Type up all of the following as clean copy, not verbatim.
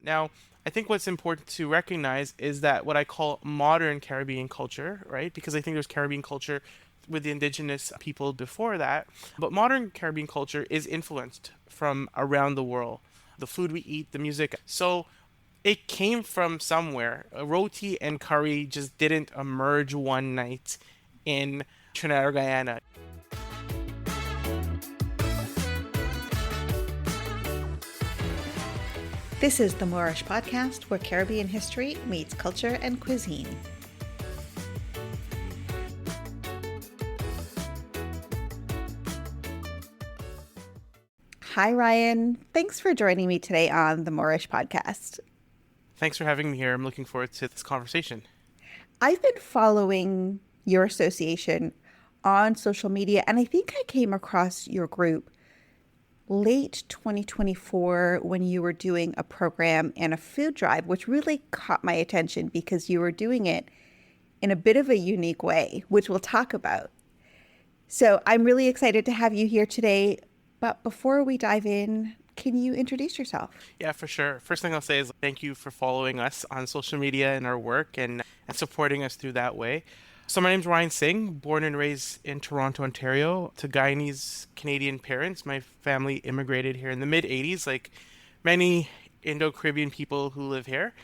Now, I think what's important to recognize is that what I call modern Caribbean culture, right? Because I think there's Caribbean culture with the indigenous people before that, but modern Caribbean culture is influenced from around the world. The food we eat, the music. So it came from somewhere. Roti and curry just didn't emerge one night in Trinidad or Guyana. This is the Moorish podcast where Caribbean history meets culture and cuisine. Hi, Ryan. Thanks for joining me today on the Moorish podcast. Thanks for having me here. I'm looking forward to this conversation. I've been following your association on social media, and I think I came across your group late 2024 when you were doing a program and a food drive, which really caught my attention because you were doing it in a bit of a unique way, which we'll talk about. So I'm really excited to have you here today. But before we dive in, can you introduce yourself? Yeah, for sure. First thing I'll say is thank you for following us on social media and our work and supporting us through that way. So my name's Ryan Singh, born and raised in Toronto, Ontario, to Guyanese Canadian parents. My family immigrated here in the mid 80s, like many Indo-Caribbean people who live here.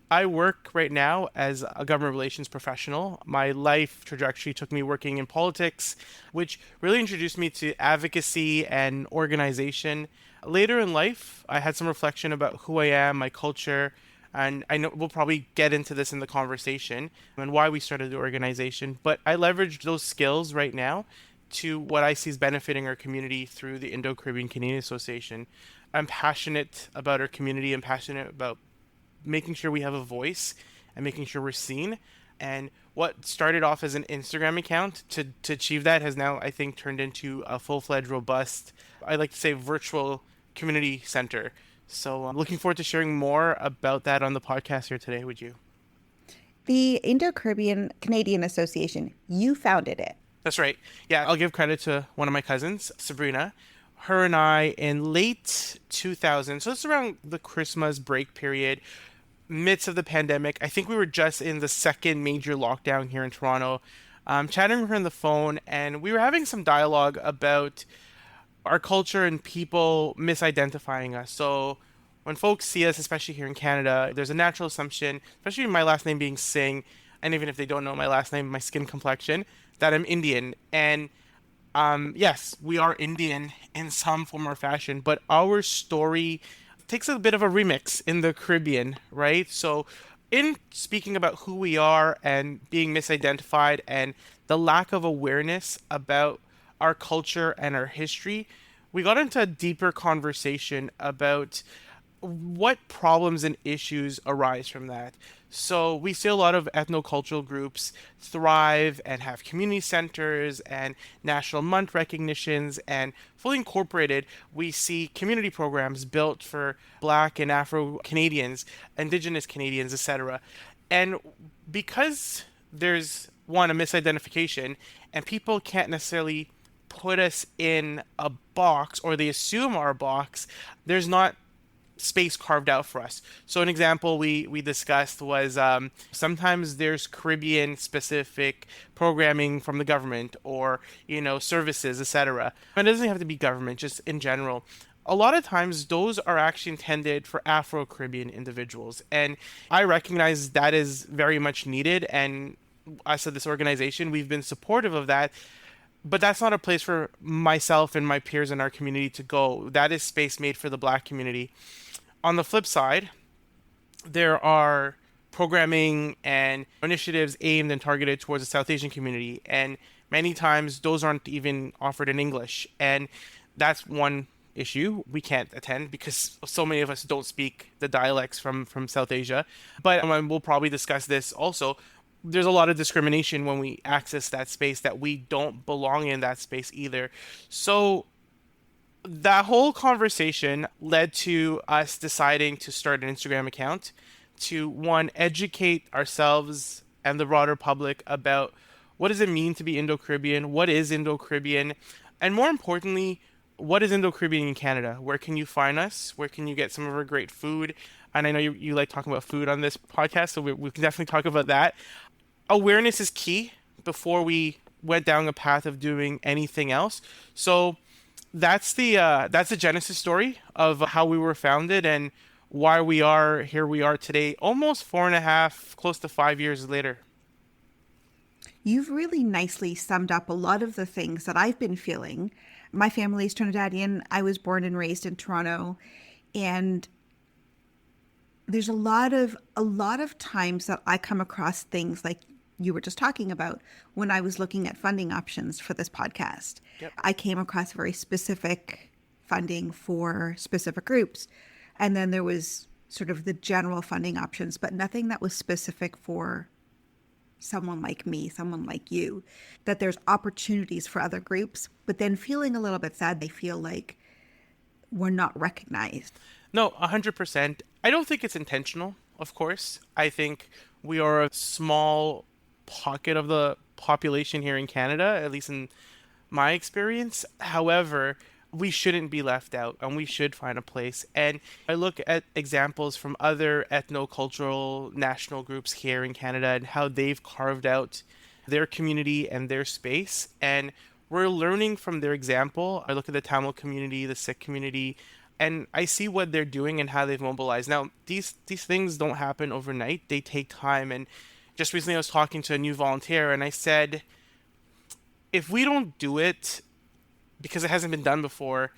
I work right now as a government relations professional. My life trajectory took me working in politics, which really introduced me to advocacy and organization. Later in life, I had some reflection about who I am, my culture, and I know we'll probably get into this in the conversation and why we started the organization. But I leveraged those skills right now to what I see as benefiting our community through the Indo-Caribbean Canadian Association. I'm passionate about our community. I'm passionate about making sure we have a voice and making sure we're seen. And what started off as an Instagram account to achieve that has now, I think, turned into a full-fledged, robust, I like to say, virtual community center. So I'm looking forward to sharing more about that on the podcast here today with you. The Indo-Caribbean Canadian Association, you founded it. That's right. Yeah, I'll give credit to one of my cousins, Sabrina. Her and I, in late 2000, so it's around the Christmas break period, midst of the pandemic. I think we were just in the second major lockdown here in Toronto, chatting with her on the phone, and we were having some dialogue about our culture and people misidentifying us. So when folks see us, especially here in Canada, there's a natural assumption, especially my last name being Singh, and even if they don't know my last name, my skin complexion, that I'm Indian. And yes, we are Indian in some form or fashion, but our story takes a bit of a remix in the Caribbean, right? So in speaking about who we are and being misidentified and the lack of awareness about our culture and our history, we got into a deeper conversation about what problems and issues arise from that. So we see a lot of ethnocultural groups thrive and have community centers and national month recognitions and fully incorporated. We see community programs built for Black and Afro Canadians, Indigenous Canadians, etc. And because there's one, a misidentification, and people can't necessarily put us in a box or they assume our box, there's not space carved out for us. So an example we discussed was sometimes there's Caribbean specific programming from the government or services, etc. And it doesn't have to be government, just in general. A lot of times those are actually intended for Afro-Caribbean individuals, and I recognize that is very much needed, and us at this organization, we've been supportive of that. But that's not a place for myself and my peers in our community to go. That is space made for the Black community. On the flip side, there are programming and initiatives aimed and targeted towards the South Asian community, and many times those aren't even offered in English. And that's one issue we can't attend because so many of us don't speak the dialects from South Asia. But we'll probably discuss this also. There's a lot of discrimination when we access that space, that we don't belong in that space either. So that whole conversation led to us deciding to start an Instagram account to, one, educate ourselves and the broader public about what does it mean to be Indo-Caribbean, what is Indo-Caribbean, and more importantly, what is Indo-Caribbean in Canada? Where can you find us? Where can you get some of our great food? And I know you like talking about food on this podcast, so we can definitely talk about that. Awareness is key before we went down a path of doing anything else. So that's the genesis story of how we were founded and why we are here we are today, almost 4.5, close to 5 years later. You've really nicely summed up a lot of the things that I've been feeling. My family's Trinidadian. I was born and raised in Toronto, and there's a lot of times that I come across things like you were just talking about when I was looking at funding options for this podcast. Yep. I came across very specific funding for specific groups. And then there was sort of the general funding options, but nothing that was specific for someone like me, someone like you, that there's opportunities for other groups, but then feeling a little bit sad, they feel like we're not recognized. No, 100%. I don't think it's intentional, of course. I think we are a small pocket of the population here in Canada, at least in my experience. However, we shouldn't be left out and we should find a place. And I look at examples from other ethno-cultural national groups here in Canada and how they've carved out their community and their space. And we're learning from their example. I look at the Tamil community, the Sikh community, and I see what they're doing and how they've mobilized. Now, these things don't happen overnight. They take time. And just recently I was talking to a new volunteer and I said, if we don't do it because it hasn't been done before,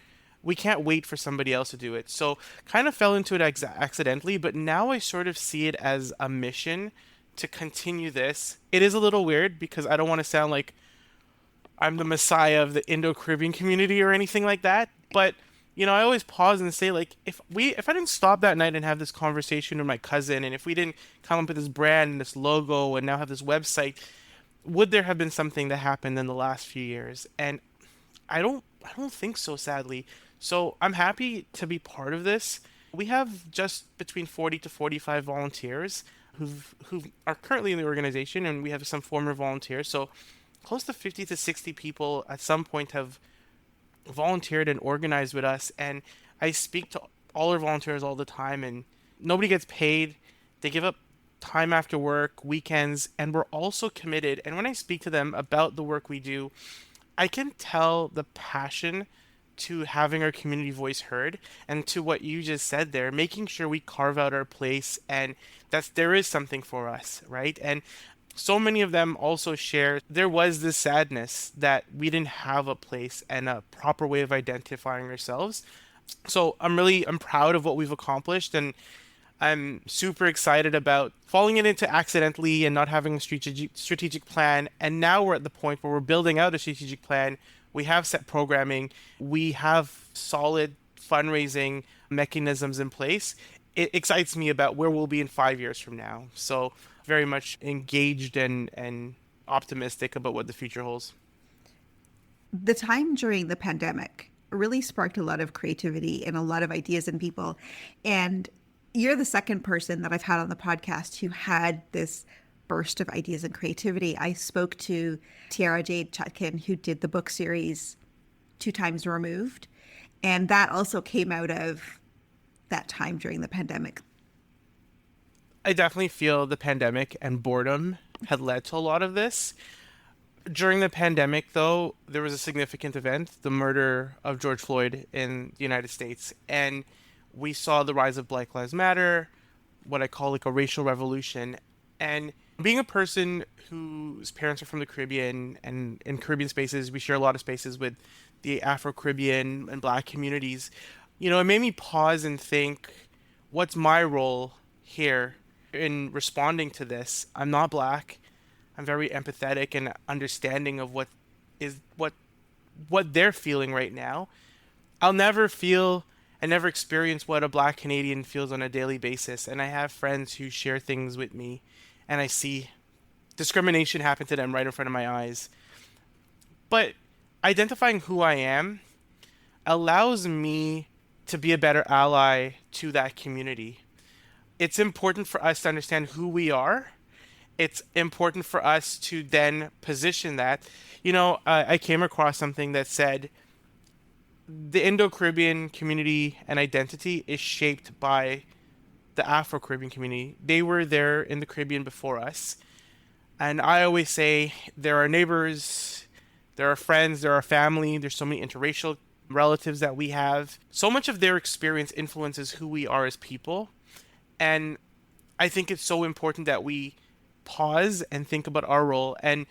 we can't wait for somebody else to do it. So kind of fell into it accidentally, but now I sort of see it as a mission to continue this. It is a little weird because I don't want to sound like I'm the messiah of the Indo-Caribbean community or anything like that, but I always pause and say, like, if I didn't stop that night and have this conversation with my cousin, and if we didn't come up with this brand and this logo and now have this website, would there have been something that happened in the last few years? And I don't think so, sadly. So I'm happy to be part of this. We have just between 40 to 45 volunteers who are currently in the organization, and we have some former volunteers. So close to 50 to 60 people at some point have volunteered and organized with us. And I speak to all our volunteers all the time, and nobody gets paid. They give up time after work, weekends, and we're also committed. And when I speak to them about the work we do, I can tell the passion to having our community voice heard, and to what you just said there, making sure we carve out our place and that there is something for us, right? And so many of them also share there was this sadness that we didn't have a place and a proper way of identifying ourselves. So I'm proud of what we've accomplished, and I'm super excited about falling it into accidentally and not having a strategic plan. And now we're at the point where we're building out a strategic plan. We have set programming. We have solid fundraising mechanisms in place. It excites me about where we'll be in 5 years from now. So very much engaged and optimistic about what the future holds. The time during the pandemic really sparked a lot of creativity and a lot of ideas in people. And you're the second person that I've had on the podcast who had this burst of ideas and creativity. I spoke to Tiara Jade Chutkin, who did the book series Two Times Removed. And that also came out of that time during the pandemic. I definitely feel the pandemic and boredom had led to a lot of this. During the pandemic, though, there was a significant event, the murder of George Floyd in the United States. And we saw the rise of Black Lives Matter, what I call like a racial revolution. And being a person whose parents are from the Caribbean, and in Caribbean spaces, we share a lot of spaces with the Afro-Caribbean and Black communities, it made me pause and think, what's my role here in responding to this? I'm not Black. I'm very empathetic and understanding of what they're feeling right now. I'll never feel and never experience what a Black Canadian feels on a daily basis. And I have friends who share things with me, and I see discrimination happen to them right in front of my eyes. But identifying who I am allows me to be a better ally to that community. It's important for us to understand who we are. It's important for us to then position that. I came across something that said the Indo-Caribbean community and identity is shaped by the Afro-Caribbean community. They were there in the Caribbean before us. And I always say there are neighbors, there are friends, there are family, there's so many interracial relatives that we have. So much of their experience influences who we are as people. And I think it's so important that we pause and think about our role. And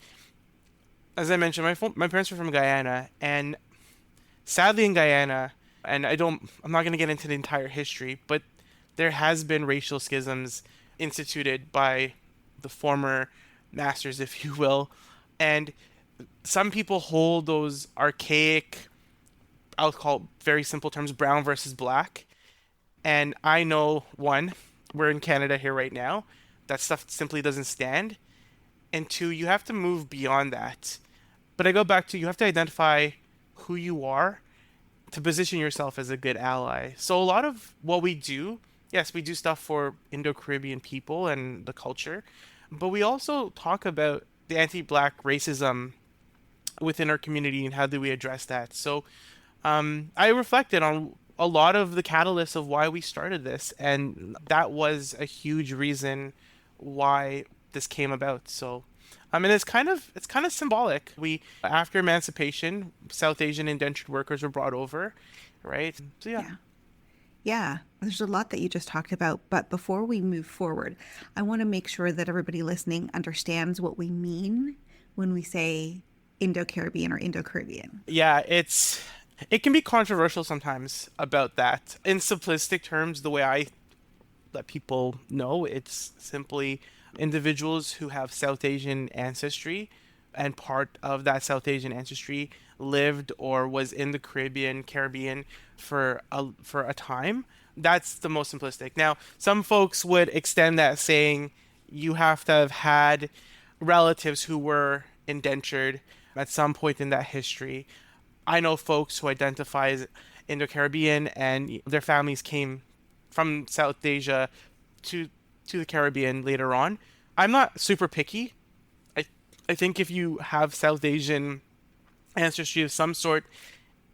as I mentioned, my parents are from Guyana, and sadly in Guyana, and I'm not going to get into the entire history, but there has been racial schisms instituted by the former masters, if you will, and some people hold those archaic, I'll call very simple terms, brown versus black. And I know, one, we're in Canada here right now. That stuff simply doesn't stand. And two, you have to move beyond that. But I go back to, you have to identify who you are to position yourself as a good ally. So a lot of what we do, yes, we do stuff for Indo-Caribbean people and the culture, but we also talk about the anti-black racism within our community and how do we address that. So I reflected on a lot of the catalysts of why we started this, and that was a huge reason why this came about. So, I mean, it's kind of symbolic. We after emancipation, South Asian indentured workers were brought over, right? So yeah. Yeah. Yeah, there's a lot that you just talked about, but before we move forward, I want to make sure that everybody listening understands what we mean when we say Indo-Caribbean or Indo-Caribbean. Yeah, it can be controversial sometimes about that. In simplistic terms, the way I let people know, it's simply individuals who have South Asian ancestry and part of that South Asian ancestry lived or was in the Caribbean for a time. That's the most simplistic. Now, some folks would extend that saying you have to have had relatives who were indentured at some point in that history. I know folks who identify as Indo-Caribbean and their families came from South Asia to the Caribbean later on. I'm not super picky. I I think if you have South Asian ancestry of some sort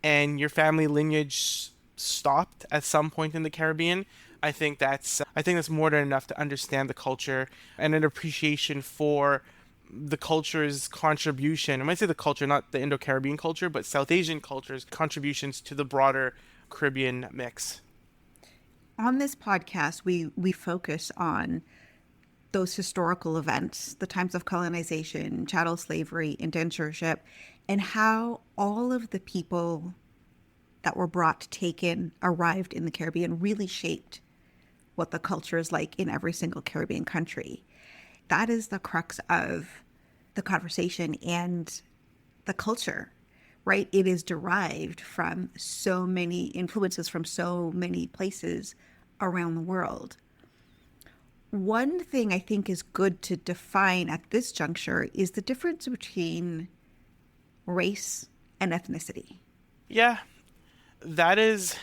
and your family lineage stopped at some point in the Caribbean, I think that's more than enough to understand the culture and an appreciation for the culture's contribution. I might say the culture, not the Indo-Caribbean culture, but South Asian culture's contributions to the broader Caribbean mix. On this podcast, we focus on those historical events, the times of colonization, chattel slavery, indentureship, and how all of the people that were brought, taken, arrived in the Caribbean really shaped what the culture is like in every single Caribbean country. That is the crux of the conversation and the culture, right? It is derived from so many influences from so many places around the world. One thing I think is good to define at this juncture is the difference between race and ethnicity. Yeah, that is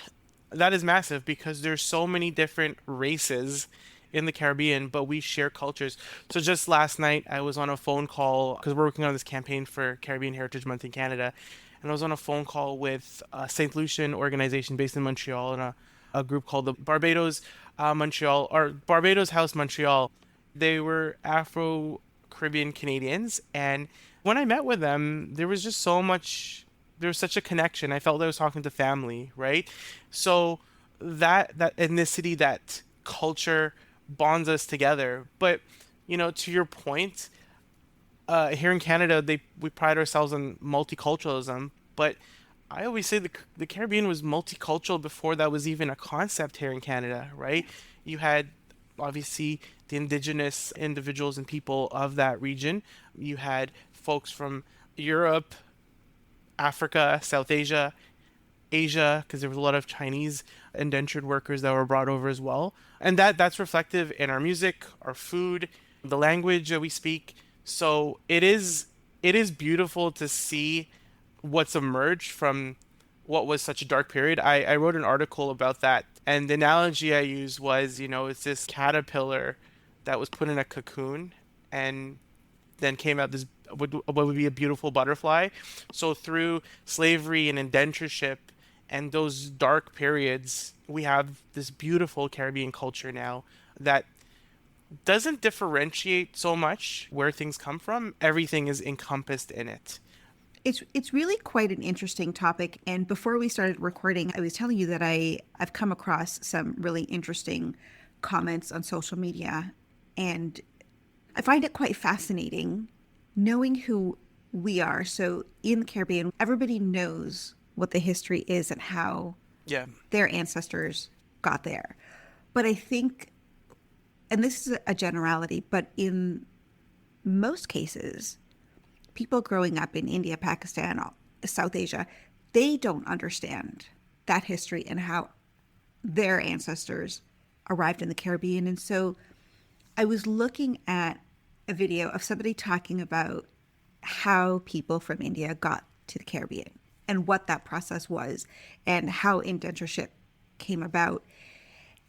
that is massive because there's so many different races in the Caribbean, but we share cultures. So just last night, I was on a phone call because we're working on this campaign for Caribbean Heritage Month in Canada, and I was on a phone call with a St. Lucian organization based in Montreal and a group called the Barbados Montreal or Barbados House Montreal. They were Afro Caribbean Canadians, and when I met with them, there was just so much. There was such a connection. I felt I was talking to family, right? So that ethnicity, that culture bonds us together. But to your point, here in Canada, we pride ourselves on multiculturalism. But I always say the Caribbean was multicultural before that was even a concept here in Canada, right? You had obviously the indigenous individuals and people of that region. You had folks from Europe, Africa, South Asia, Asia, because there was a lot of Chinese indentured workers that were brought over as well. And that's reflective in our music, our food, the language that we speak. So it is beautiful to see what's emerged from what was such a dark period. I wrote an article about that, and the analogy I used was, it's this caterpillar that was put in a cocoon and then came out this what would be a beautiful butterfly. So through slavery and indentureship and those dark periods, we have this beautiful Caribbean culture now that doesn't differentiate so much where things come from. Everything is encompassed in it. It's really quite an interesting topic. And before we started recording, I was telling you that I've come across some really interesting comments on social media, and I find it quite fascinating knowing who we are. So in the Caribbean, everybody knows what the history is and how Yeah. their ancestors got there. But I think, and this is a generality, but in most cases, people growing up in India, Pakistan, South Asia, they don't understand that history and how their ancestors arrived in the Caribbean. And so I was looking at a video of somebody talking about how people from India got to the Caribbean and what that process was and how indentureship came about.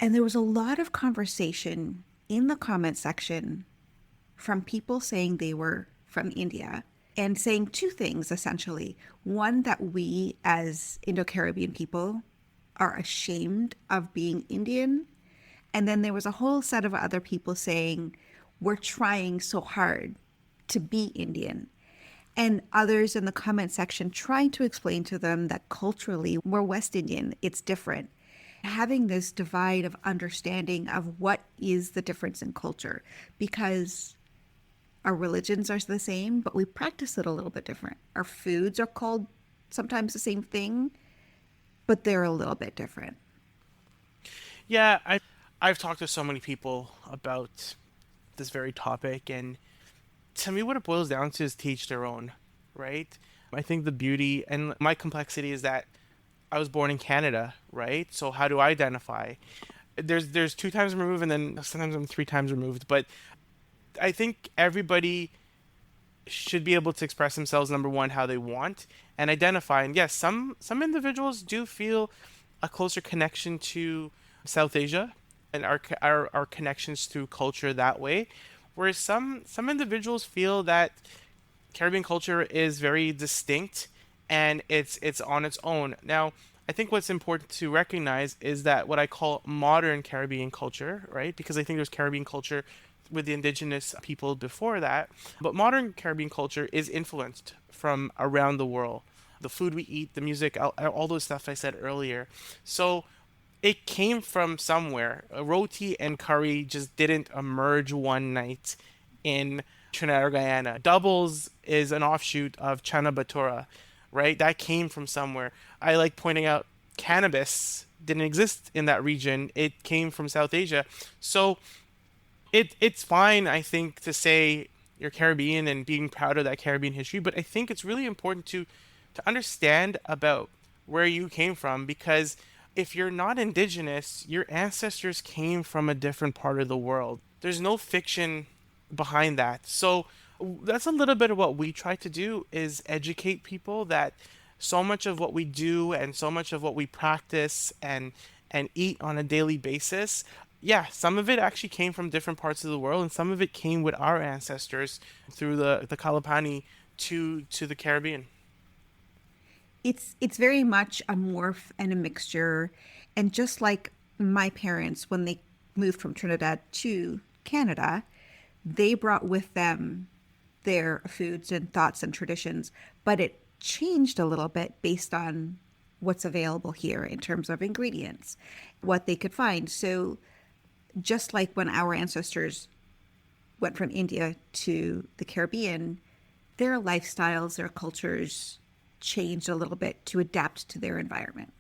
And there was a lot of conversation in the comment section from people saying they were from India and saying two things essentially. One, that we as Indo-Caribbean people are ashamed of being Indian. And then there was a whole set of other people saying, we're trying so hard to be Indian. And others in the comment section trying to explain to them that culturally we're West Indian, it's different. Having this divide of understanding of what is the difference in culture, because our religions are the same, but we practice it a little bit different. Our foods are called sometimes the same thing, but they're a little bit different. Yeah, I've talked to so many people about this very topic, and to me what it boils down to is teach their own, right? I think the beauty and my complexity is that I was born in Canada, right? So how do I identify? There's two times removed, and then sometimes I'm three times removed, but I think everybody should be able to express themselves, number one, how they want and identify. And yes, some individuals do feel a closer connection to South Asia and our connections through culture that way, whereas some individuals feel that Caribbean culture is very distinct and it's on its own. Now, I think what's important to recognize is that what I call modern Caribbean culture, right? Because I think there's Caribbean culture with the indigenous people before that, but modern Caribbean culture is influenced from around the world. The food we eat, the music, all those stuff I said earlier. So it came from somewhere. Roti and curry just didn't emerge one night in Trinidad or Guyana. Doubles is an offshoot of Chana Batura, right? That came from somewhere. I like pointing out cannabis didn't exist in that region. It came from South Asia. So it's fine, I think, to say you're Caribbean and being proud of that Caribbean history, but I think it's really important to understand about where you came from, because if you're not indigenous, your ancestors came from a different part of the world. There's no fiction behind that. So that's a little bit of what we try to do, is educate people that so much of what we do and so much of what we practice and eat on a daily basis, yeah, some of it actually came from different parts of the world, and some of it came with our ancestors through the Kalapani to the Caribbean. It's very much a morph and a mixture. And just like my parents, when they moved from Trinidad to Canada, they brought with them their foods and thoughts and traditions, but it changed a little bit based on what's available here in terms of ingredients, what they could find. So just like when our ancestors went from India to the Caribbean, their lifestyles, their cultures changed a little bit to adapt to their environment.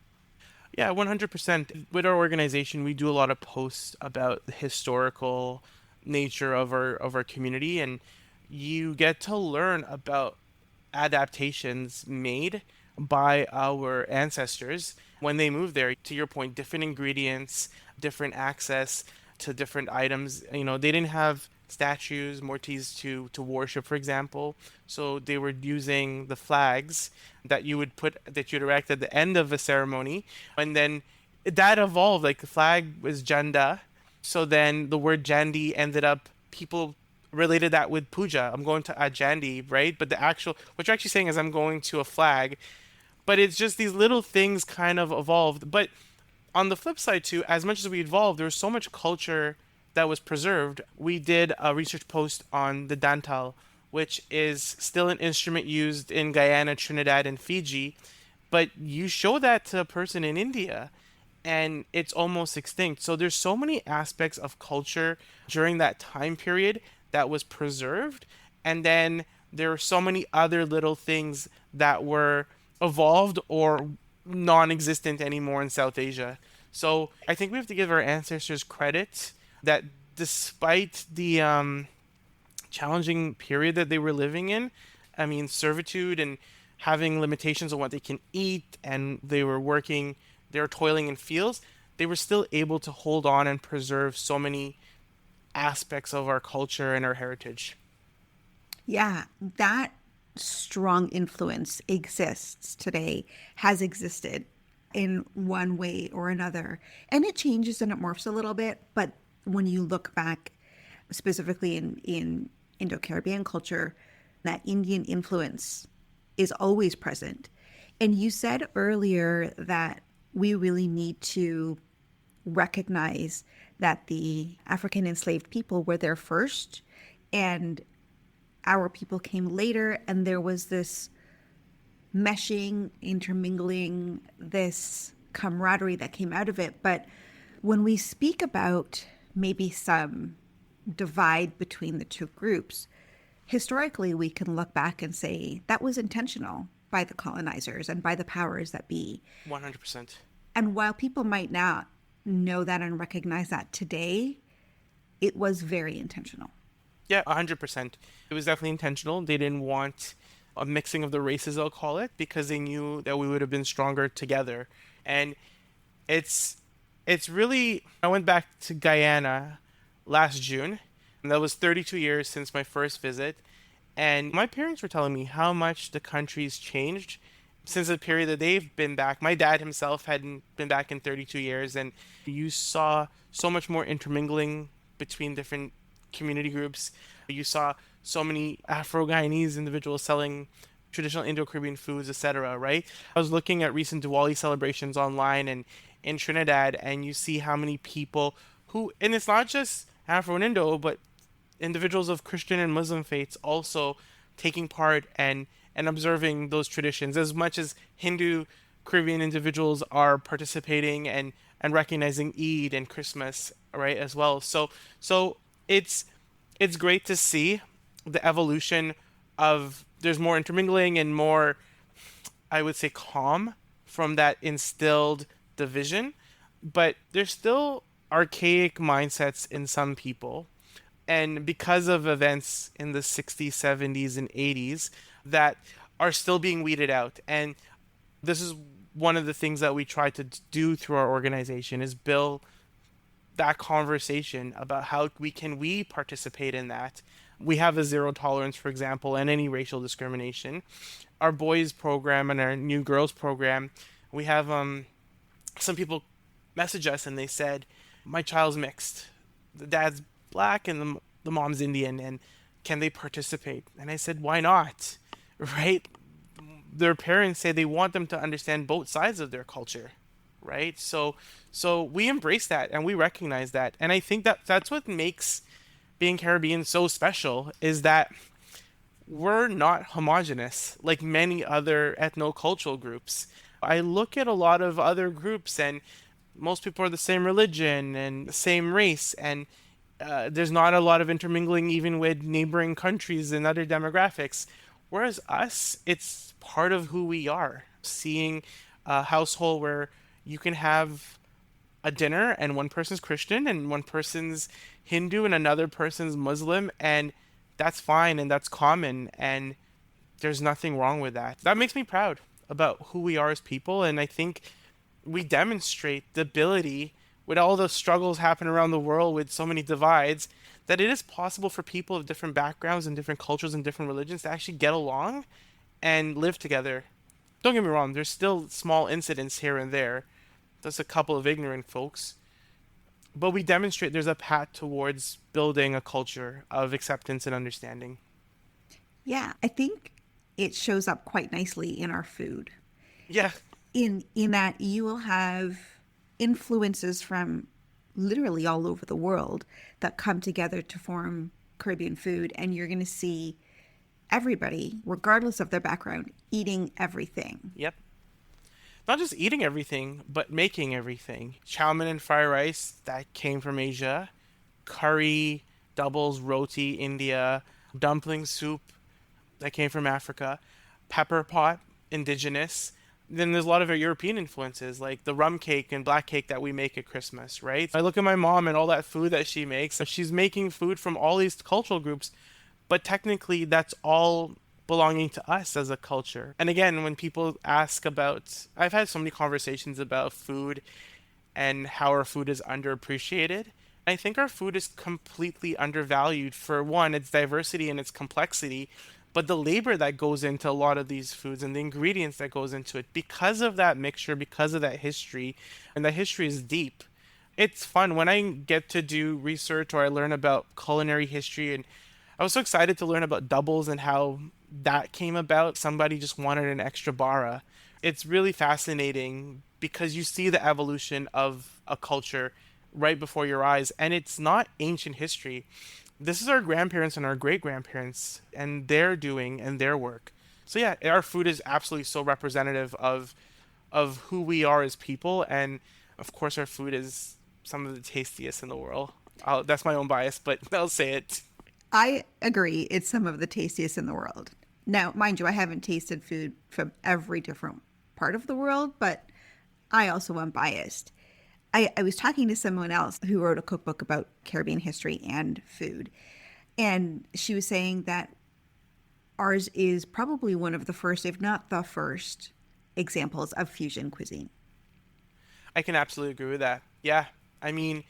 Yeah, 100%. With our organization, we do a lot of posts about the historical nature of our community, and you get to learn about adaptations made by our ancestors when they moved there. To your point, different ingredients, different access to different items. You know, they didn't have statues, mortis to worship, for example. So they were using the flags that you'd erect at the end of a ceremony, and then that evolved. Like the flag was janda, so then the word jandi ended up people related that with puja. I'm going to a jandi, right? But the actual what you're actually saying is I'm going to a flag. But it's just these little things kind of evolved. But on the flip side too, as much as we evolved, there was so much culture that was preserved. We did a research post on the dantal, which is still an instrument used in Guyana, Trinidad, and Fiji. But you show that to a person in India, and it's almost extinct. So there's so many aspects of culture during that time period that was preserved, and then there are so many other little things that were evolved or non-existent anymore in South Asia. So I think we have to give our ancestors credit that despite the challenging period that they were living in, I mean, servitude and having limitations on what they can eat, and they were toiling in fields, they were still able to hold on and preserve so many aspects of our culture and our heritage. Yeah, that strong influence exists today, has existed in one way or another. And it changes and it morphs a little bit. But when you look back, specifically in Indo-Caribbean culture, that Indian influence is always present. And you said earlier that we really need to recognize that the African enslaved people were there first and our people came later, and there was this meshing, intermingling, this camaraderie that came out of it. But when we speak about maybe some divide between the two groups, historically we can look back and say that was intentional by the colonizers and by the powers that be. 100%. And while people might not know that and recognize that today, it was very intentional. Yeah, 100%. It was definitely intentional. They didn't want a mixing of the races, I'll call it, because they knew that we would have been stronger together. And it's it's really, I went back to Guyana last June, and that was 32 years since my first visit. And my parents were telling me how much the country's changed since the period that they've been back. My dad himself hadn't been back in 32 years, and you saw so much more intermingling between different community groups. You saw so many Afro-Guyanese individuals selling traditional Indo-Caribbean foods, etc., right? I was looking at recent Diwali celebrations online and in Trinidad, and you see how many people who, and it's not just Afro and Indo, but individuals of Christian and Muslim faiths also taking part and observing those traditions as much as Hindu Caribbean individuals are participating and recognizing Eid and Christmas, right, as well. So it's it's great to see the evolution of there's more intermingling and more, I would say, calm from that instilled division, but there's still archaic mindsets in some people, and because of events in the 60s, 70s, and 80s that are still being weeded out. And this is one of the things that we try to do through our organization is build that conversation about how we participate in that. We have a zero tolerance, for example, and any racial discrimination. Our boys program and our new girls program, we have some people message us and they said, my child's mixed. The dad's black and the mom's Indian, and can they participate? And I said, why not? Right? Their parents say they want them to understand both sides of their culture, right? So we embrace that and we recognize that. And I think that that's what makes being Caribbean so special is that we're not homogenous like many other ethno-cultural groups. I look at a lot of other groups and most people are the same religion and the same race, and there's not a lot of intermingling even with neighboring countries and other demographics. Whereas us, it's part of who we are. Seeing a household where you can have a dinner and one person's Christian and one person's Hindu and another person's Muslim, and that's fine and that's common, and there's nothing wrong with that. That makes me proud about who we are as people, and I think we demonstrate the ability with all the struggles happening around the world with so many divides that it is possible for people of different backgrounds and different cultures and different religions to actually get along and live together. Don't get me wrong, there's still small incidents here and there. There's a couple of ignorant folks. But we demonstrate there's a path towards building a culture of acceptance and understanding. Yeah, I think it shows up quite nicely in our food. Yeah. in that you will have influences from literally all over the world that come together to form Caribbean food, and you're going to see everybody, regardless of their background, eating everything. Yep. Not just eating everything, but making everything. Chow mein and fried rice, that came from Asia. Curry, doubles, roti, India. Dumpling soup, that came from Africa. Pepper pot, indigenous. Then there's a lot of our European influences, like the rum cake and black cake that we make at Christmas, right? I look at my mom and all that food that she makes. She's making food from all these cultural groups, but technically that's all belonging to us as a culture. And again, when people ask about, I've had so many conversations about food and how our food is underappreciated. I think our food is completely undervalued for one, its diversity and its complexity, but the labor that goes into a lot of these foods and the ingredients that goes into it because of that mixture, because of that history, and that history is deep. It's fun when I get to do research or I learn about culinary history, and I was so excited to learn about doubles and how that came about. Somebody just wanted an extra bara. It's really fascinating because you see the evolution of a culture right before your eyes, and it's not ancient history. This is our grandparents and our great grandparents and their doing and their work. So yeah, our food is absolutely so representative of who we are as people, and of course our food is some of the tastiest in the world. That's my own bias, but I'll say it. I agree. It's some of the tastiest in the world. Now, mind you, I haven't tasted food from every different part of the world, but I also am biased. I was talking to someone else who wrote a cookbook about Caribbean history and food, and she was saying that ours is probably one of the first, if not the first, examples of fusion cuisine. I can absolutely agree with that. Yeah. I mean,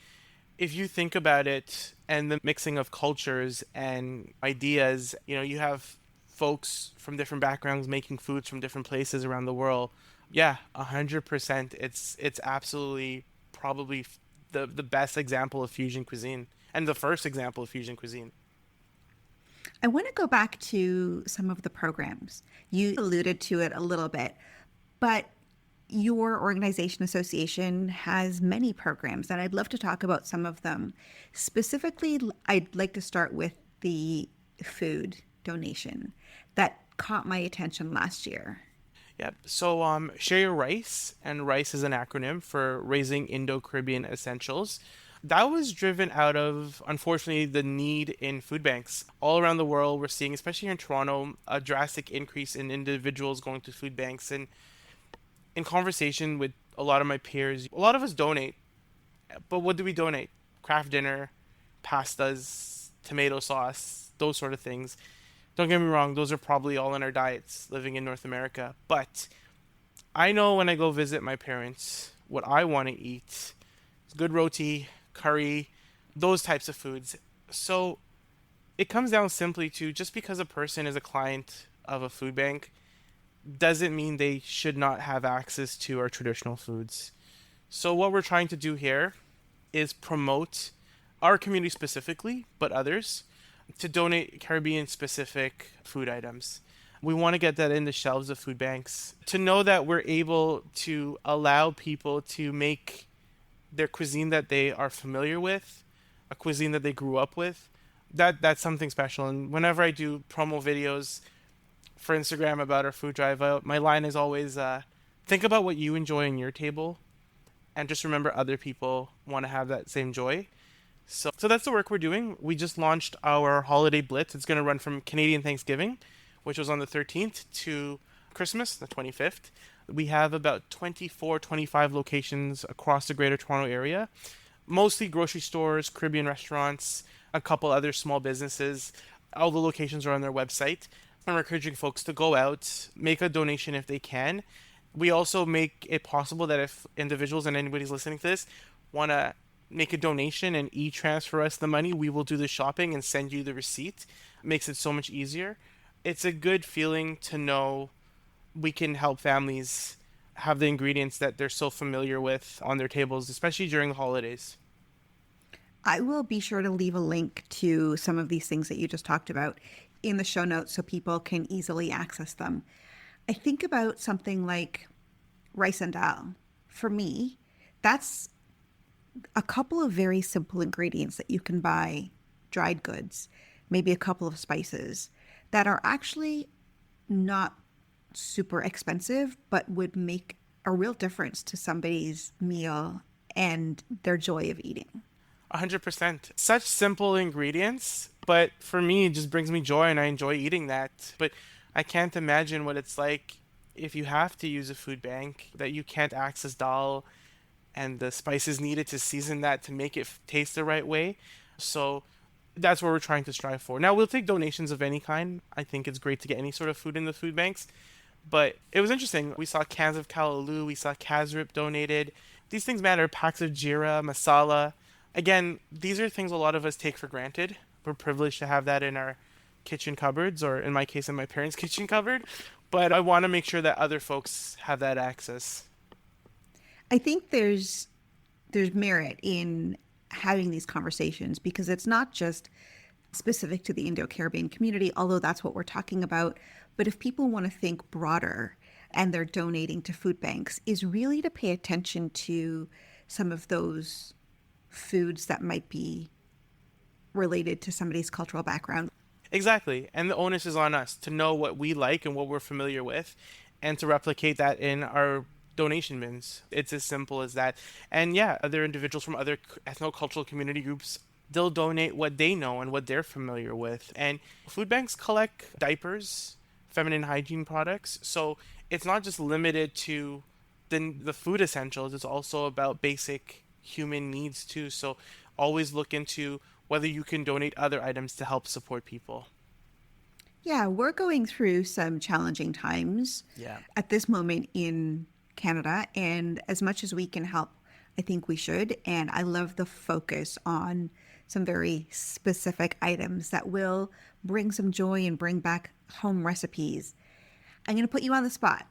if you think about it and the mixing of cultures and ideas, you have folks from different backgrounds making foods from different places around the world. Yeah, 100%. It's absolutely probably the best example of fusion cuisine and the first example of fusion cuisine. I want to go back to some of the programs. You alluded to it a little bit, but your organization association has many programs, and I'd love to talk about some of them. Specifically, I'd like to start with the food donation that caught my attention last year. Yep. So, Share Yuh Rice, and Rice is an acronym for Raising Indo-Caribbean Essentials. That was driven out of, unfortunately, the need in food banks. All around the world, we're seeing, especially here in Toronto, a drastic increase in individuals going to food banks. And in conversation with a lot of my peers, a lot of us donate. But what do we donate? Craft dinner, pastas, tomato sauce, those sort of things. Don't get me wrong, those are probably all in our diets living in North America. But I know when I go visit my parents, what I want to eat is good roti, curry, those types of foods. So it comes down simply to just because a person is a client of a food bank doesn't mean they should not have access to our traditional foods. So what we're trying to do here is promote our community specifically, but others, to donate Caribbean specific food items. We want to get that in the shelves of food banks to know that we're able to allow people to make their cuisine that they are familiar with, a cuisine that they grew up with. That's something special. And whenever I do promo videos for Instagram about our food drive, my line is always think about what you enjoy on your table and just remember other people want to have that same joy. So that's the work we're doing. We just launched our holiday blitz. It's going to run from Canadian Thanksgiving, which was on the 13th, to Christmas, the 25th. We have about 24, 25 locations across the Greater Toronto area, mostly grocery stores, Caribbean restaurants, a couple other small businesses. All the locations are on their website. And we're encouraging folks to go out, make a donation if they can. We also make it possible that if individuals and anybody's listening to this want to make a donation and e-transfer us the money, we will do the shopping and send you the receipt. It makes it so much easier. It's a good feeling to know we can help families have the ingredients that they're so familiar with on their tables, especially during the holidays. I will be sure to leave a link to some of these things that you just talked about in the show notes so people can easily access them. I think about something like rice and dal. For me, that's a couple of very simple ingredients that you can buy, dried goods, maybe a couple of spices that are actually not super expensive, but would make a real difference to somebody's meal and their joy of eating. 100%. Such simple ingredients, but for me, it just brings me joy and I enjoy eating that. But I can't imagine what it's like if you have to use a food bank, that you can't access dal and the spices needed to season that to make it taste the right way. So that's what we're trying to strive for. Now, we'll take donations of any kind. I think it's great to get any sort of food in the food banks. But it was interesting. We saw cans of callaloo, we saw Kazrip donated. These things matter. Packs of jira, masala. Again, these are things a lot of us take for granted. We're privileged to have that in our kitchen cupboards, or in my case, in my parents' kitchen cupboard. But I want to make sure that other folks have that access. I think there's merit in having these conversations because it's not just specific to the Indo-Caribbean community, although that's what we're talking about. But if people want to think broader and they're donating to food banks, is really to pay attention to some of those foods that might be related to somebody's cultural background. Exactly. And the onus is on us to know what we like and what we're familiar with and to replicate that in our donation bins. It's as simple as that. And yeah, other individuals from other ethno-cultural community groups, they'll donate what they know and what they're familiar with. And food banks collect diapers, feminine hygiene products. So it's not just limited to the food essentials, it's also about basic human needs too. So always look into whether you can donate other items to help support people. Yeah, we're going through some challenging times Yeah. at this moment in Canada, and as much as we can help, I think we should. And I love the focus on some very specific items that will bring some joy and bring back home recipes. I'm going to put you on the spot.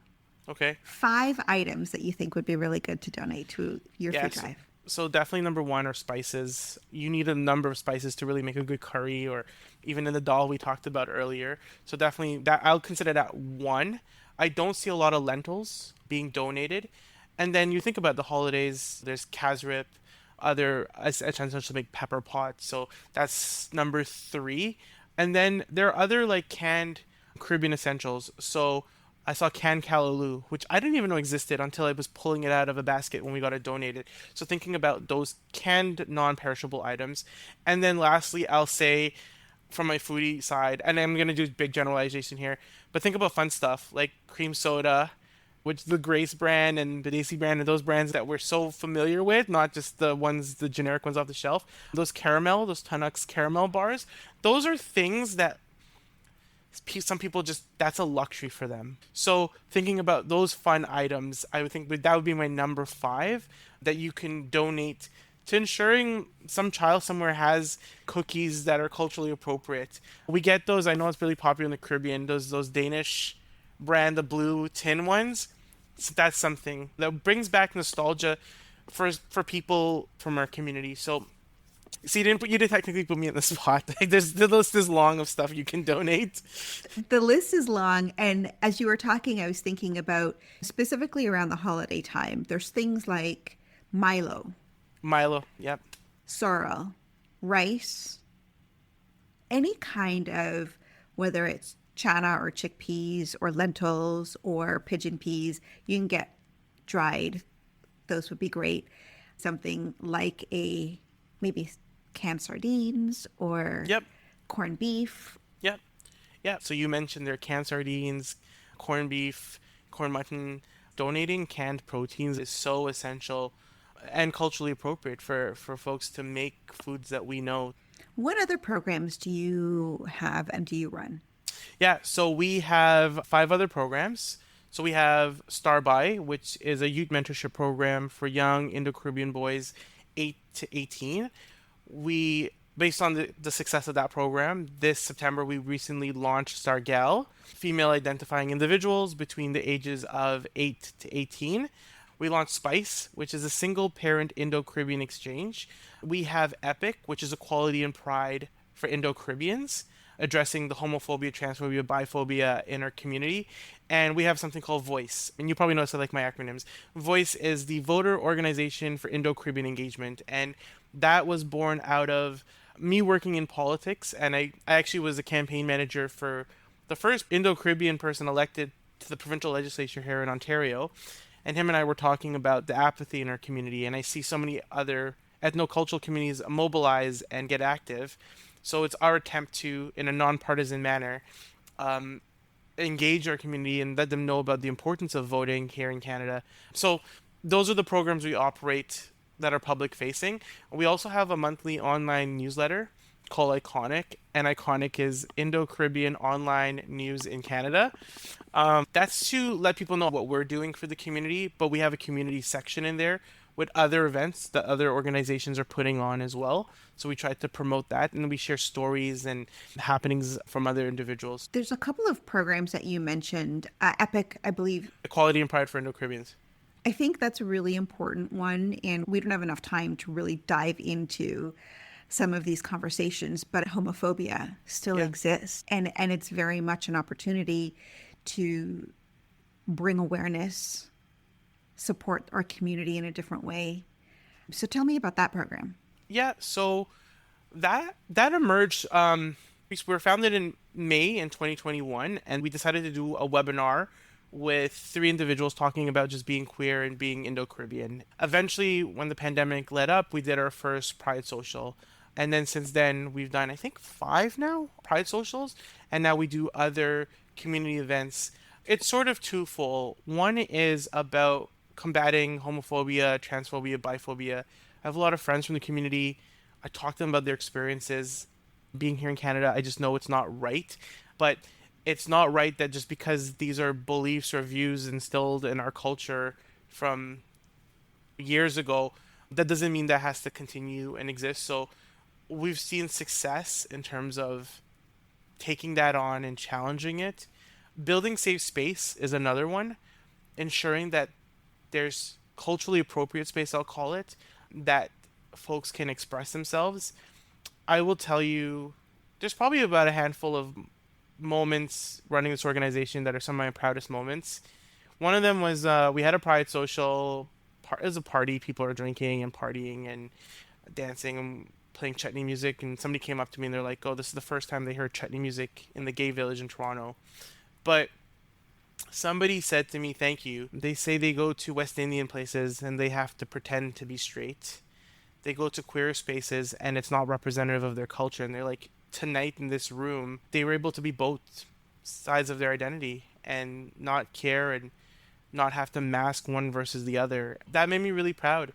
Okay. 5 items that you think would be really good to donate to your Yeah. food drive. So definitely number one are spices. You need a number of spices to really make a good curry, or even in the dal we talked about earlier. So definitely that I'll consider that one. I don't see a lot of lentils being donated. And then you think about the holidays, there's Kazrip, other essentials to make pepper pots. So that's number 3. And then there are other like canned Caribbean essentials. So I saw canned callaloo, which I didn't even know existed until I was pulling it out of a basket when we got it donated. So thinking about those canned non-perishable items. And then lastly, I'll say from my foodie side, and I'm going to do big generalization here, but think about fun stuff like cream soda, which the Grace brand and the Daisy brand and those brands that we're so familiar with, not just the generic ones off the shelf. Those caramel, those Tunux caramel bars, those are things that some people just, that's a luxury for them. So thinking about those fun items, I would think that would be my number 5 that you can donate to ensuring some child somewhere has cookies that are culturally appropriate. We get those, I know it's really popular in the Caribbean, those Danish brand, the blue tin ones. So that's something that brings back nostalgia for people from our community. So see, you didn't technically put me in the spot. Like, the list is long of stuff you can donate. The list is long, and as you were talking, I was thinking about specifically around the holiday time. There's things like Milo, Milo, yep. sorrel, rice, any kind of, whether it's chana or chickpeas or lentils or pigeon peas, you can get dried. Those would be great. Something like a maybe canned sardines or Yep, corned beef. yep, yep. So you mentioned there are canned sardines, corned beef, corn mutton. Donating canned proteins is so essential and culturally appropriate for folks to make foods that we know. What other programs do you have and do you run? Yeah, so we have 5 other programs. So we have Star By, which is a youth mentorship program for young Indo-Caribbean boys 8 to 18. We, based on the success of that program, this September we recently launched Star Gal, female identifying individuals between the ages of 8 to 18. We launched Spice, which is a single parent Indo-Caribbean exchange. We have Epic, which is equality and pride for Indo-Caribbeans. addressing the homophobia, transphobia, biphobia in our community. And we have something called Voice. And you probably notice I like my acronyms. Voice is the Voter Organization for Indo-Caribbean Engagement. And that was born out of me working in politics. And I actually was a campaign manager for the first Indo-Caribbean person elected to the provincial legislature here in Ontario. And him and I were talking about the apathy in our community. And I see so many other ethnocultural communities mobilize and get active. So it's our attempt to, in a nonpartisan manner, um, engage our community and let them know about the importance of voting here in Canada. So those are the programs we operate that are public facing. We also have a monthly online newsletter called Iconic, and Iconic is Indo-Caribbean online news in Canada. That's to let people know what we're doing for the community, but we have a community section in there with other events that other organizations are putting on as well. So we try to promote that, and we share stories and happenings from other individuals. There's a couple of programs that you mentioned. Epic, I believe. Equality and Pride for Indo-Caribbeans. I think that's a really important one, and we don't have enough time to really dive into some of these conversations, but homophobia still Yeah. exists, and it's very much an opportunity to bring awareness, support our community in a different way. So tell me about that program. Yeah, so that emerged. We were founded in May in 2021, and we decided to do a webinar with three individuals talking about just being queer and being Indo-Caribbean. Eventually, when the pandemic let up, we did our first Pride Social. And then since then, we've done, I think, five now Pride Socials. And now we do other community events. It's sort of twofold. One is about combating homophobia, transphobia, biphobia. I have a lot of friends from the community. I talk to them about their experiences being here in Canada. I just know it's not right. But it's not right that just because these are beliefs or views instilled in our culture from years ago, that doesn't mean that has to continue and exist. So we've seen success in terms of taking that on and challenging it. Building safe space is another one, ensuring that there's culturally appropriate space, I'll call it, that folks can express themselves. I will tell you, there's probably about a handful of moments running this organization that are some of my proudest moments. One of them was we had a Pride Social. It was a party. People are drinking and partying and dancing and playing chutney music. And somebody came up to me and they're like, "Oh, this is the first time they heard chutney music in the gay village in Toronto." But somebody said to me, "Thank you." They say they go to West Indian places and they have to pretend to be straight. They go to queer spaces and it's not representative of their culture. And they're like, tonight in this room, they were able to be both sides of their identity and not care and not have to mask one versus the other. That made me really proud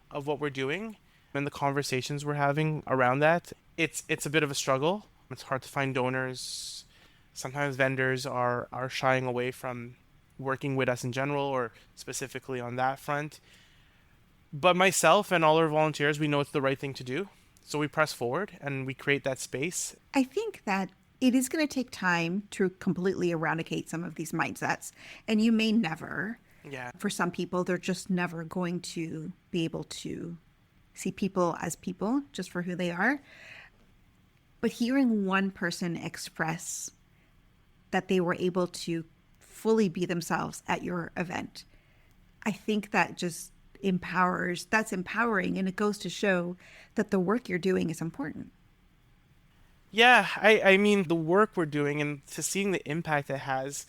of what we're doing and the conversations we're having around that. It's a bit of a struggle. It's hard to find donors. Sometimes vendors are shying away from working with us in general or specifically on that front. But myself and all our volunteers, we know it's the right thing to do. So we press forward and we create that space. I think that it is going to take time to completely eradicate some of these mindsets, and you may never. Yeah. For some people, they're just never going to be able to see people as people just for who they are. But hearing one person express that they were able to fully be themselves at your event, I think that just that's empowering, and it goes to show that the work you're doing is important. Yeah, I mean the work we're doing and to seeing the impact it has,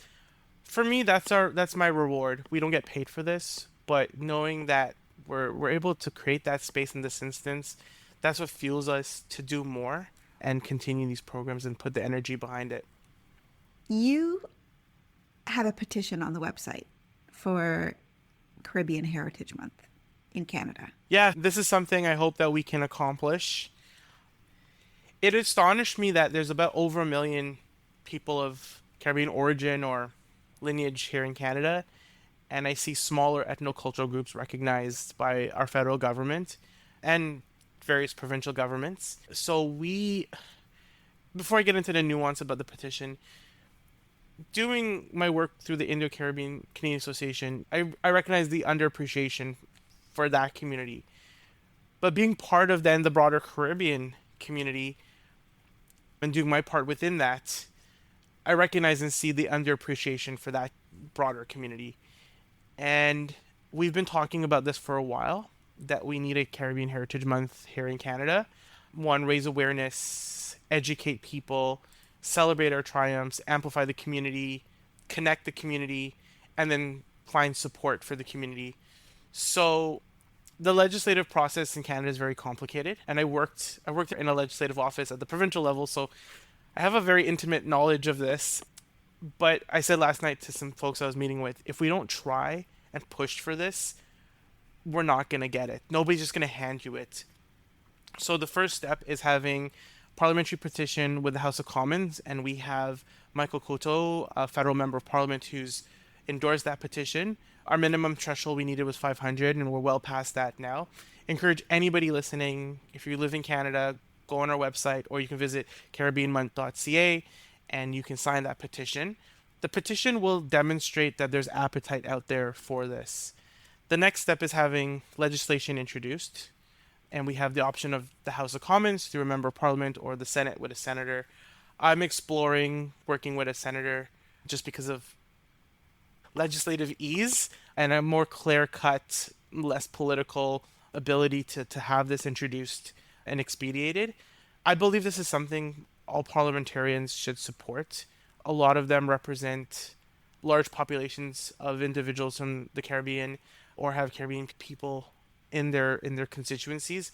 for me that's my reward. We don't get paid for this, but knowing that we're able to create that space in this instance, that's what fuels us to do more and continue these programs and put the energy behind it. You have a petition on the website for Caribbean Heritage Month in Canada. Yeah, this is something I hope that we can accomplish. It astonished me that there's about over 1 million people of Caribbean origin or lineage here in Canada, and I see smaller ethnocultural groups recognized by our federal government and various provincial governments. So before I get into the nuance about the petition, doing my work through the Indo-Caribbean Canadian Association, I recognize the underappreciation for that community. But being part of then the broader Caribbean community, and doing my part within that, I recognize and see the underappreciation for that broader community. And we've been talking about this for a while, that we need a Caribbean Heritage Month here in Canada. One, raise awareness, educate people, celebrate our triumphs, amplify the community, connect the community, and then find support for the community. So the legislative process in Canada is very complicated, and I worked in a legislative office at the provincial level, so I have a very intimate knowledge of this. But I said last night to some folks I was meeting with, if we don't try and push for this, we're not going to get it. Nobody's just going to hand you it. So the first step is having parliamentary petition with the House of Commons, and we have Michael Coteau, a federal member of parliament, who's endorsed that petition. Our minimum threshold we needed was 500, and we're well past that now. Encourage anybody listening, if you live in Canada, go on our website, or you can visit caribbeanmonth.ca and you can sign that petition. The petition will demonstrate that there's appetite out there for this. The next step is having legislation introduced, and we have the option of the House of Commons through a member of parliament or the Senate with a senator. I'm exploring working with a senator just because of legislative ease and a more clear cut, less political ability to have this introduced and expedited. I believe this is something all parliamentarians should support. A lot of them represent large populations of individuals from the Caribbean or have Caribbean people in their constituencies.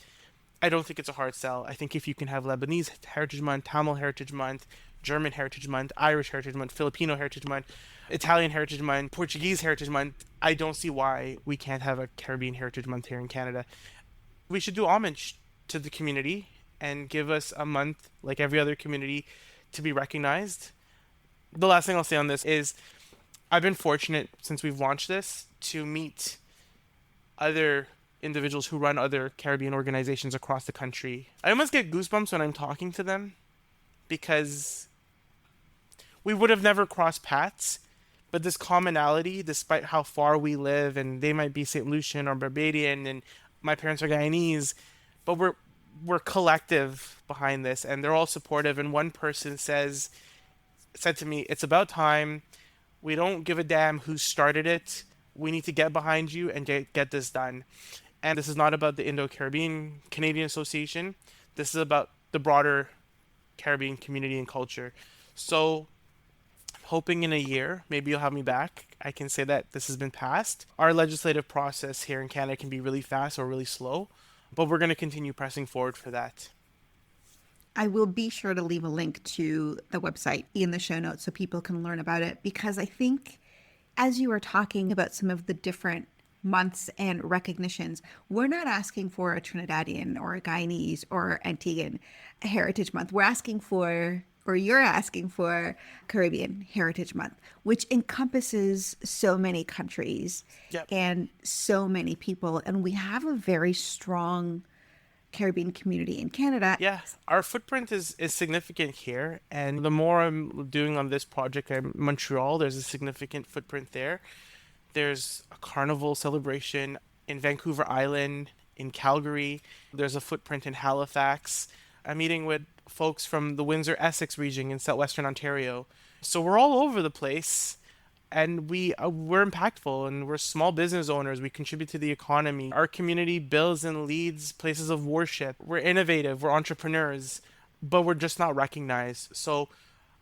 I don't think it's a hard sell. I think if you can have Lebanese Heritage Month, Tamil Heritage Month, German Heritage Month, Irish Heritage Month, Filipino Heritage Month, Italian Heritage Month, Portuguese Heritage Month, I don't see why we can't have a Caribbean Heritage Month here in Canada. We should do homage to the community and give us a month like every other community to be recognized. The last thing I'll say on this is I've been fortunate since we've launched this to meet other individuals who run other Caribbean organizations across the country. I almost get goosebumps when I'm talking to them because we would have never crossed paths, but this commonality, despite how far we live, and they might be St. Lucian or Barbadian, and my parents are Guyanese, but we're collective behind this, and they're all supportive. And one person said to me, "It's about time. We don't give a damn who started it. We need to get behind you and get this done." And this is not about the Indo-Caribbean Canadian Association. This is about the broader Caribbean community and culture. So, hoping in a year, maybe you'll have me back, I can say that this has been passed. Our legislative process here in Canada can be really fast or really slow, but we're going to continue pressing forward for that. I will be sure to leave a link to the website in the show notes so people can learn about it, because I think as you were talking about some of the different months and recognitions, we're not asking for a Trinidadian or a Guyanese or Antiguan Heritage Month. We're asking for, or you're asking for, Caribbean Heritage Month, which encompasses so many countries Yep. and so many people. And we have a very strong Caribbean community in Canada. Yeah, our footprint is significant here, and the more I'm doing on this project in Montreal, there's a significant footprint there. There's a carnival celebration in Vancouver Island, in Calgary. There's a footprint in Halifax. I'm meeting with folks from the Windsor-Essex region in southwestern Ontario. So we're all over the place, and we're impactful, and we're small business owners. We contribute to the economy. Our community builds and leads places of worship. We're innovative. We're entrepreneurs, but we're just not recognized. So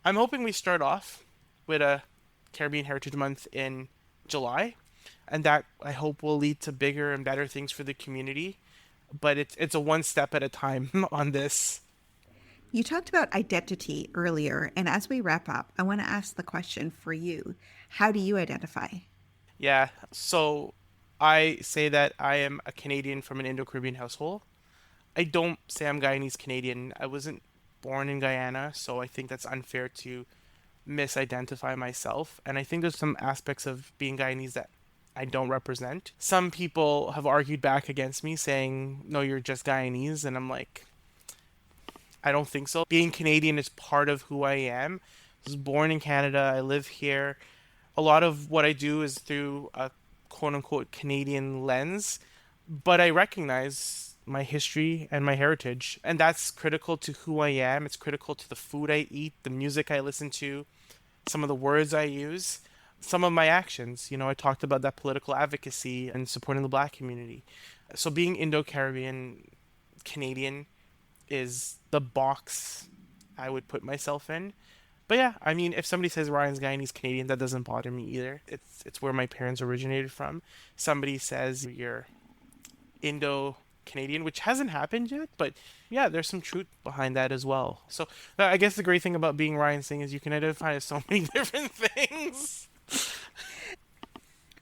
I'm hoping we start off with a Caribbean Heritage Month in July, and that I hope will lead to bigger and better things for the community. But it's a one step at a time on this. You talked about identity earlier, and as we wrap up, I want to ask the question for you. How do you identify? Yeah, so I say that I am a Canadian from an Indo-Caribbean household. I don't say I'm Guyanese Canadian. I wasn't born in Guyana, so I think that's unfair to misidentify myself. And I think there's some aspects of being Guyanese that I don't represent. Some people have argued back against me saying, no, you're just Guyanese. And I'm like, I don't think so. Being Canadian is part of who I am. I was born in Canada. I live here. A lot of what I do is through a quote unquote Canadian lens, but I recognize my history and my heritage. And that's critical to who I am. It's critical to the food I eat, the music I listen to, some of the words I use, some of my actions. You know, I talked about that political advocacy and supporting the black community. So being Indo-Caribbean Canadian is the box I would put myself in. But yeah, I mean, if somebody says Ryan's Guyanese Canadian, that doesn't bother me either. It's where my parents originated from. Somebody says you're Indo Canadian, which hasn't happened yet, but yeah, there's some truth behind that as well. So I guess the great thing about being Ryan Singh is you can identify as so many different things.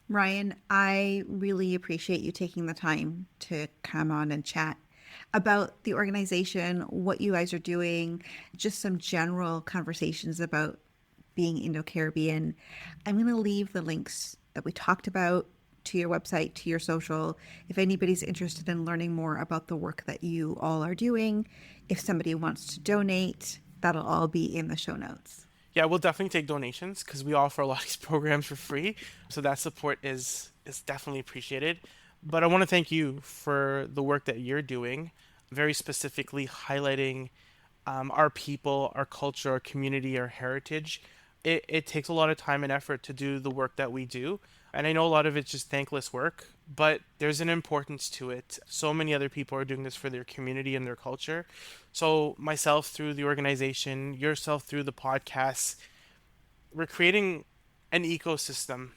Ryan, I really appreciate you taking the time to come on and chat about the organization, what you guys are doing, just some general conversations about being Indo-Caribbean. I'm going to leave the links that we talked about to your website, to your social. If anybody's interested in learning more about the work that you all are doing, if somebody wants to donate, that'll all be in the show notes. Yeah, we'll definitely take donations because we offer a lot of these programs for free. So that support is definitely appreciated. But I want to thank you for the work that you're doing, very specifically highlighting our people, our culture, our community, our heritage. It takes a lot of time and effort to do the work that we do. And I know a lot of it's just thankless work, but there's an importance to it. So many other people are doing this for their community and their culture. So myself through the organization, yourself through the podcast, we're creating an ecosystem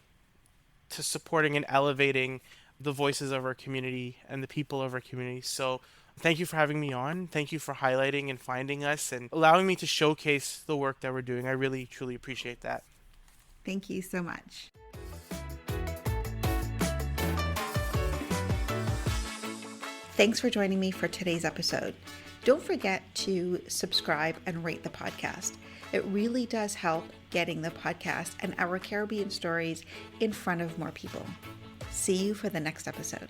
to supporting and elevating the voices of our community and the people of our community. So thank you for having me on. Thank you for highlighting and finding us and allowing me to showcase the work that we're doing. I really, truly appreciate that. Thank you so much. Thanks for joining me for today's episode. Don't forget to subscribe and rate the podcast. It really does help getting the podcast and our Caribbean stories in front of more people. See you for the next episode.